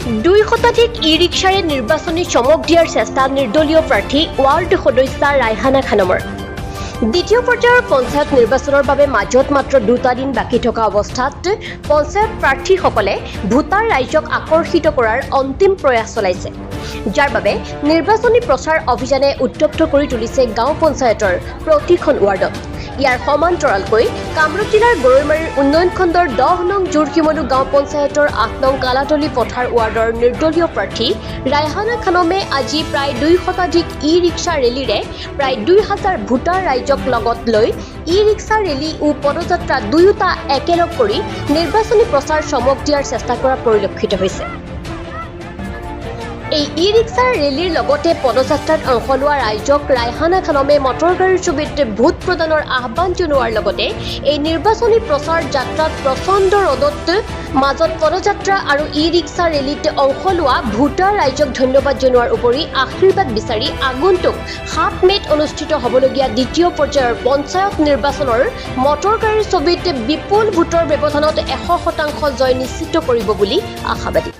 দুই শতাধিক ই ৰিক্সাৰে নিৰ্বাচনী চমক দিয়াৰ চেষ্টা নিৰ্দলীয় প্ৰাৰ্থী ৱাৰ্ড সদস্যা ৰাইহানা খানমৰ। দ্বিতীয় পৰ্যায়ৰ পঞ্চায়ত নিৰ্বাচনৰ বাবে মাজত মাত্ৰ 2টা দিন বাকী থকা অৱস্থাত পঞ্চায়ত প্ৰাৰ্থীসকলে ভোটাৰ ৰাইজক আকৰ্ষিত কৰাৰ অন্তিম প্ৰয়াস চলাইছে, যাৰ বাবে নিৰ্বাচনী প্ৰচাৰ অভিযানে উত্তপ্ত কৰি তুলিছে গাঁও পঞ্চায়তৰ প্ৰতিখন ৱাৰ্ডত। ইয়াৰ সমান্তৰালকৈ কামৰূপ জিলাৰ গৰৈমাৰীৰ উন্নয়ন খণ্ডৰ 10 নং জোৰকিমলু গাঁও পঞ্চায়তৰ 8 নং কালাতলি পথাৰ ৱাৰ্ডৰ নিৰ্দলীয় প্ৰাৰ্থী ৰাইহানা খানমে আজি প্ৰায় 2 শতাধিক ই ৰিক্সা ৰেলীৰে প্ৰায় 2000 ভোটাৰ ৰাইজক লগত লৈ ই ৰিক্সা ৰেলী ও পদযাত্ৰা দুয়োটা একেলগ কৰি নিৰ্বাচনী প্ৰচাৰ চমক দিয়াৰ চেষ্টা কৰা পৰিলক্ষিত হৈছে। এই ই ৰিক্সা ৰেলীৰ লগতে পদযাত্ৰাত অংশ লোৱা ৰাইজক ৰাইহানা খানমে মটৰগাড়ীৰ ছবিত ভোট প্ৰদানৰ আহ্বান জনোৱাৰ লগতে এই নিৰ্বাচনী প্ৰচাৰ যাত্ৰাত প্ৰচণ্ড ৰ'দত মাজত পদযাত্ৰা আৰু ই ৰিক্সা ৰেলীত অংশ লোৱা ভোটাৰ ৰাইজক ধন্যবাদ জনোৱাৰ উপৰি আশীৰ্বাদ বিচাৰি আগন্তুক 7 মে'ত অনুষ্ঠিত হ'বলগীয়া দ্বিতীয় পৰ্যায়ৰ পঞ্চায়ত নিৰ্বাচনৰ মটৰগাড়ীৰ ছবিত বিপুল ভোটৰ ব্যৱধানত 100% জয় নিশ্চিত কৰিব বুলি আশাবাদী।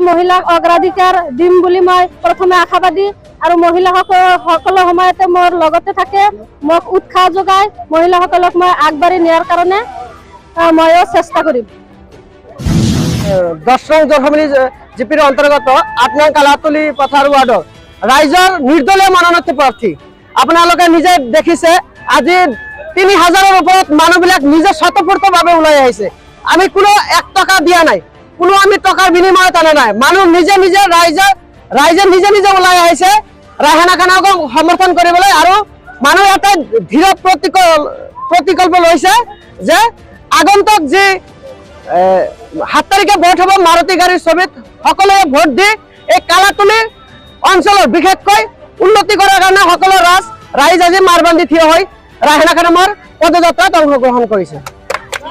মহিলাক অগ্ৰাধিকাৰ দিম বুলি মই প্ৰথমে আশাবাদী আৰু মহিলাসকলৰ সময়তে মোৰ লগতে থাকে, মোক উৎসাহ যোগায়। মহিলাসকলক মই আগবাঢ়ি নিয়াৰ কাৰণে ময়ো চেষ্টা কৰিম। 10 নং জনসমিতি জিপিৰ অন্তৰ্গত 8 নং কালাতলি পথাৰ ৱাৰ্ডৰ ৰাইজৰ নিৰ্দলীয় মনোনীত প্ৰাৰ্থী আপোনালোকে নিজে দেখিছে। আজি 3000ৰ ওপৰত মানুহবিলাক নিজে স্বতঃস্ফূৰ্তভাৱে ওলাই আহিছে। আমি কোনো 1 টকা দিয়া নাই, কোনো আমি টকাৰ বিনিময়ত আনা নাই। মানুহ নিজে নিজে ৰাইজে নিজে নিজে ওলাই আহিছে ৰাইহানা খানক সমৰ্থন কৰিবলৈ। আৰু মানুহ এটা দৃঢ় প্ৰতিকল্প লৈছে যে আগন্তুক যি 7 তাৰিখে ভোট হ'ব মাৰুতি গাড়ীৰ ছবিত সকলোৱে ভোট দি এই কালাতলি অঞ্চলৰ বিশেষকৈ উন্নতি কৰাৰ কাৰণে সকলো ৰাইজ আজি মাৰবান্ধি থিয় হৈ ৰাইহানা খানমৰ পদযাত্ৰাত অংশগ্ৰহণ কৰিছে।